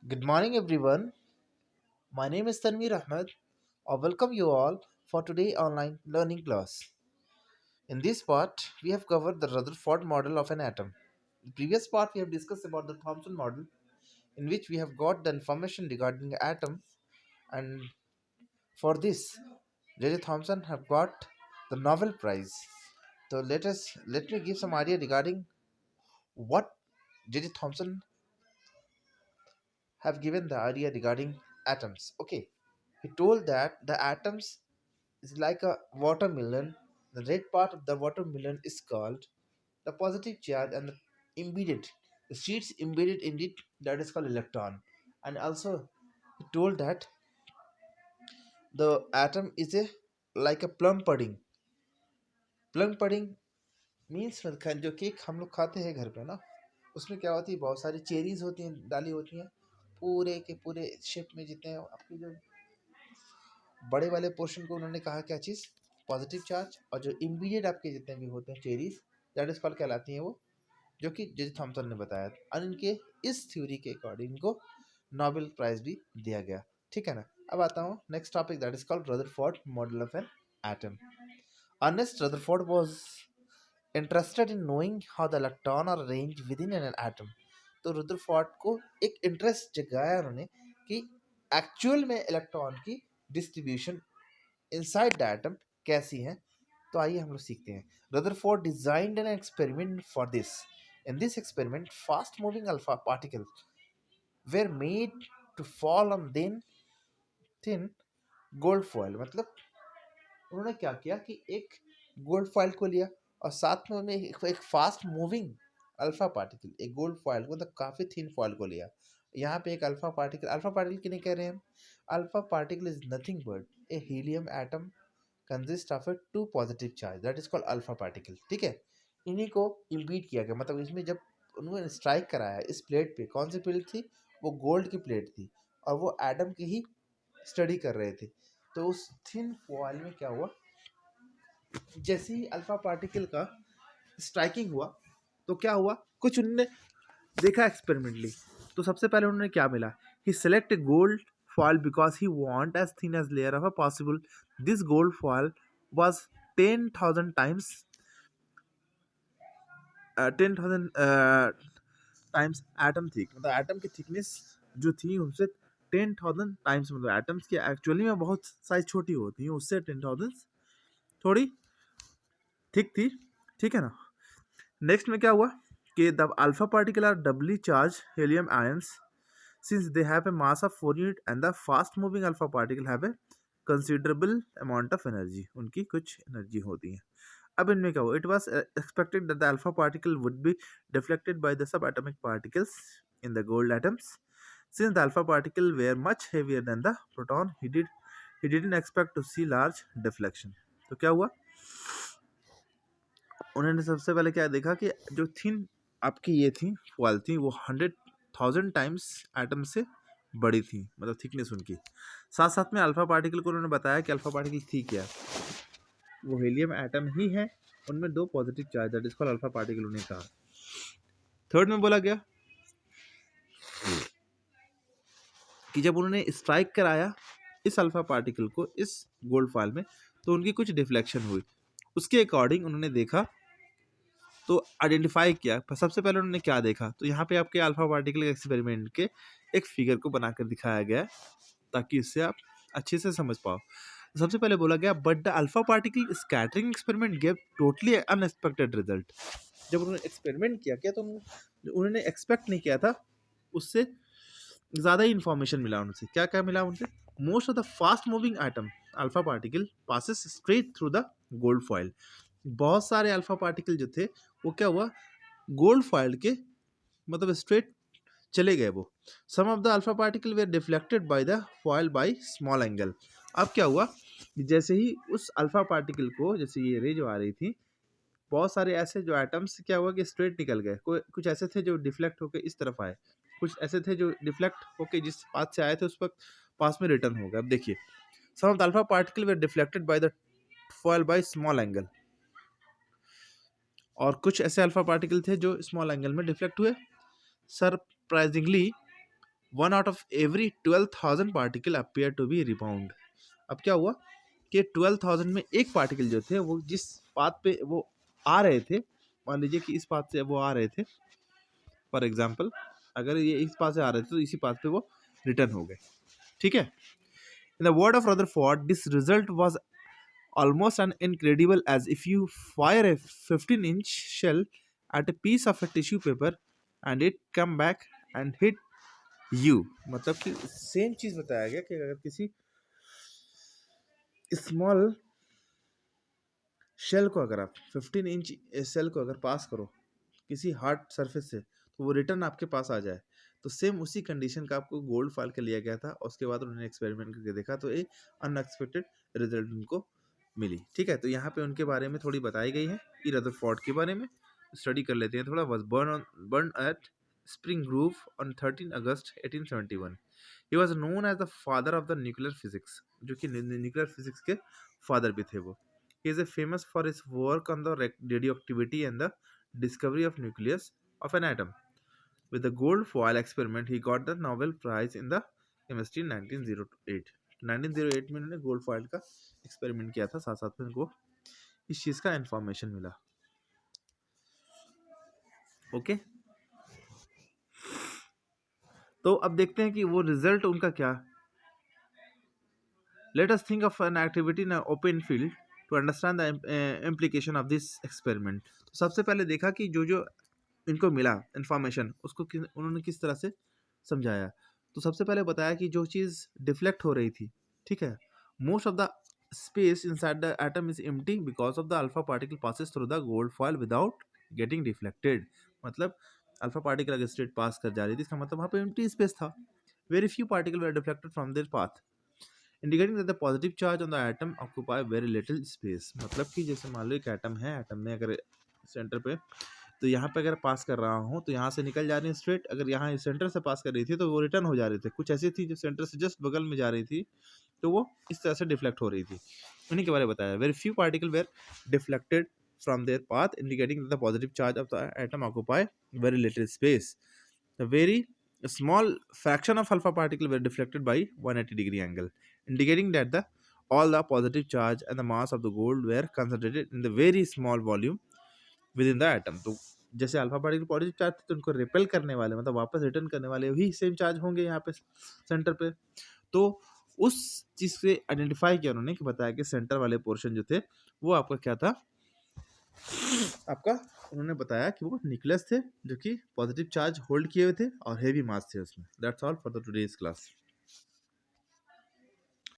Good morning, everyone. My name is Tanveer Ahmed. I welcome you all for today online learning class. In this part, we have covered the Rutherford model of an atom. In the previous part, we have discussed about the Thomson model, in which we have got the information regarding the atom, and for this, J.J. Thomson have got the Nobel Prize. So let me give some idea regarding what J.J. Thomson have given the idea regarding atoms. Okay, he told that the atoms is like a watermelon. The red part of the watermelon is called the positive charge, and the seeds embedded in it, that is called electron. And also, he told that the atom is a like a plum pudding. Plum pudding means जो cake हम लोग खाते हैं घर पे ना, उसमें क्या होती है, बहुत सारी चेरीज होती हैं, डाली होती हैं, पूरे के पूरे शेप में जितने आपके जो बड़े वाले पोर्शन को उन्होंने कहा क्या चीज़, पॉजिटिव चार्ज, और जो इमीडिएट आपके जितने भी होते हैं चेरीज, दैट इज कॉल्ड कहलाती हैं वो, जो कि जे थॉमसन ने बताया, और इनके इस थ्योरी के अकॉर्डिंग इनको नोबेल प्राइज भी दिया गया। ठीक है ना। अब आता हूँ next topic, that is called Rutherford model of an atom. Ernest Rutherford was interested in knowing how the electron are arranged within an atom. तो रदरफोर्ड को एक इंटरेस्ट जगाया उन्होंने कि एक्चुअल में इलेक्ट्रॉन की डिस्ट्रीब्यूशन इनसाइड द एटम कैसी है। तो आइए हम लोग सीखते हैं। Rutherford designed an experiment for this. In this experiment fast moving alpha particle were made to fall on then thin gold foil. मतलब उन्होंने क्या किया कि एक गोल्ड फॉइल को लिया और साथ में उन्होंने एक फास्ट मूविंग अल्फा पार्टिकल, एक गोल्ड फॉइल को, मतलब काफ़ी थिन फॉइल को लिया। यहाँ पे एक अल्फा पार्टिकल किन्हें कह रहे हैं हम? Alpha particle is nothing but a helium atom consist of a two positive charge, that is called alpha particle. ठीक है। इन्हीं को इम्पीड किया गया, मतलब इसमें जब उन्होंने स्ट्राइक कराया इस प्लेट पे, कौन सी प्लेट थी वो? गोल्ड की प्लेट थी, और वो एटम की ही स्टडी कर रहे थे। तो उस थिन फॉइल में क्या हुआ, जैसे ही अल्फा पार्टिकल का स्ट्राइकिंग हुआ तो क्या हुआ, कुछ उन्होंने देखा एक्सपेरिमेंटली। तो सबसे पहले उन्होंने क्या मिला, he select a gold foil because he want as thin as layer of a possible. This gold foil was 10,000 times 10,000 times atom thick. मतलब एटम की थिकनेस जो थी उनसे 10,000 टाइम्स, मतलब एटम्स की एक्चुअली में बहुत साइज छोटी होती है, उससे 10,000 थोड़ी थिक थी। ठीक है ना। नेक्स्ट में क्या हुआ कि the alpha particle are doubly charge helium ions since they have a mass of 4 unit and the fast moving alpha particle have a considerable amount of energy, उनकी कुछ एनर्जी होती है। अब इनमें क्या हुआ, it was expected that the alpha particle would be deflected by the subatomic particles in the gold atoms. Since the alpha particle were much heavier than the proton, he didn't expect to see large deflection. तो क्या हुआ, उन्होंने सबसे पहले क्या देखा कि जो थिन आपकी ये थी फॉइल थी वो 100,000 टाइम्स एटम से बड़ी थी, मतलब थिकनेस उनकी। साथ साथ में अल्फा पार्टिकल को उन्होंने बताया कि अल्फा पार्टिकल थी क्या, वो हीलियम एटम ही है, उनमें दो positive charge, that is called alpha particle उन्हें कहा। थर्ड में बोला गया कि जब उन्होंने स्ट्राइक कराया इस अल्फा पार्टिकल को इस गोल्ड फॉइल में तो उनकी कुछ डिफ्लेक्शन हुई। उसके अकॉर्डिंग उन्होंने देखा तो आइडेंटिफाई किया। सबसे पहले उन्होंने क्या देखा, तो यहाँ पे आपके अल्फा पार्टिकल एक्सपेरिमेंट के एक फिगर को बनाकर दिखाया गया है ताकि इससे आप अच्छे से समझ पाओ। सबसे पहले बोला गया but the alpha particle scattering experiment gave totally unexpected result. जब उन्होंने एक्सपेरिमेंट किया क्या तो उन्होंने एक्सपेक्ट नहीं किया था, उससे ज़्यादा ही इंफॉर्मेशन मिला उनसे। क्या क्या मिला उनसे, most of the fast moving item alpha particle passes straight through the gold foil. बहुत सारे अल्फा पार्टिकल जो थे वो क्या हुआ, गोल्ड फॉइल के मतलब स्ट्रेट चले गए वो। Some of the alpha particle were deflected by the foil by small angle. अब क्या हुआ, जैसे ही उस अल्फा पार्टिकल को, जैसे ये रे जो आ रही थी, बहुत सारे ऐसे जो एटम्स क्या हुआ कि स्ट्रेट निकल गए, कुछ ऐसे थे जो डिफ्लेक्ट होकर इस तरफ आए, कुछ ऐसे थे जो डिफ्लेक्ट होकर जिस पाथ से आए थे उस वक्त पास में रिटर्न हो गए। अब देखिए, some of the alpha particle were deflected by the foil by small angle, और कुछ ऐसे अल्फा पार्टिकल थे जो स्मॉल एंगल में डिफ्लेक्ट हुए। Surprisingly 1 out of every 12,000 particle appear to be rebound. अब क्या हुआ कि 12,000 में एक पार्टिकल जो थे वो जिस पाथ पे वो आ रहे थे, मान लीजिए कि इस पाथ से वो आ रहे थे, फॉर एग्जाम्पल अगर ये इस पाथ से आ रहे थे तो इसी पाथ पे वो रिटर्न हो गए, ठीक है। In the word of Rutherford, this result was almost as incredible as if you fire a 15-inch shell at a piece of a tissue paper and it come back and hit you। मतलब कि same चीज बताया गया कि अगर किसी small shell को अगर आप 15 इंच शेल को अगर पास करो किसी हार्ड सरफेस से तो वो रिटर्न आपके पास आ जाए। तो सेम उसी कंडीशन का आपको गोल्ड फॉइल का लिया गया था और उसके बाद उन्होंने एक्सपेरिमेंट करके देखा तो एक अनएक्सपेक्टेड रिजल्ट उनको मिली, ठीक है। तो यहाँ पे उनके बारे में थोड़ी बताई गई है ई रदरफोर्ड के बारे में, स्टडी कर लेते हैं थोड़ा। Was born at Spring Grove on 13 August 1871। He was known as the father of the nuclear physics, जो कि न्यूक्लियर फिजिक्स के फादर भी थे वो। He is famous for his work on the radioactivity and the discovery of nucleus of an atom. With the gold foil experiment, he got the Nobel Prize in the chemistry in 1908। 1908 में उन्होंने gold foil का experiment किया था, साथ साथ में उनको इस चीज का इंफॉर्मेशन मिला। ओके, तो अब देखते हैं कि वो रिजल्ट उनका क्या। Let us think of an activity in an open field to understand the implication of this experiment। तो सबसे पहले देखा कि जो जो इनको मिला इंफॉर्मेशन उसको उन्होंने किस तरह से समझाया। तो सबसे पहले बताया कि जो चीज़ डिफ्लेक्ट हो रही थी, ठीक है, most of the space inside the atom is empty because of the alpha particle passes through the gold foil without getting deflected. मतलब अल्फा पार्टिकल अगर स्ट्रेट पास कर जा रही थी इसका मतलब वहाँ पे एम्प्टी स्पेस था। Very few particle were deflected from their path indicating that the positive charge on the atom occupy very little space. मतलब कि जैसे मान लो एक एटम है, एटम में अगर सेंटर पे तो यहाँ पे अगर पास कर रहा हूँ तो यहाँ से निकल जा रही है स्ट्रेट, अगर यहाँ सेंटर से पास कर रही थी तो वो रिटर्न हो जा रही थी। कुछ ऐसी थी जो सेंटर से जस्ट बगल में जा रही थी तो वो इस तरह से डिफ्लेक्ट हो रही थी। उन्हीं के बारे में बताया। Very few particle were deflected from their path indicating the positive charge of the atom occupy very little space. The very small fraction of alpha particle were deflected by 180-degree angle, indicating that the all the positive charge and the mass of the gold were concentrated in the very small volume within the atom। तो जैसे alpha particle positive charge थे तो उनको repel करने वाले मतलब वापस return करने वाले वही सेम चार्ज होंगे यहाँ पे सेंटर पे। तो उस चीज से आइडेंटिफाई किया उन्होंने कि बताया कि सेंटर वाले पोर्शन जो थे वो आपका क्या था, आपका उन्होंने बताया कि वो न्यूक्लियस थे जो कि पॉजिटिव चार्ज होल्ड किए हुए थे और हेवी मास थे उसमें। That's all for the today's class.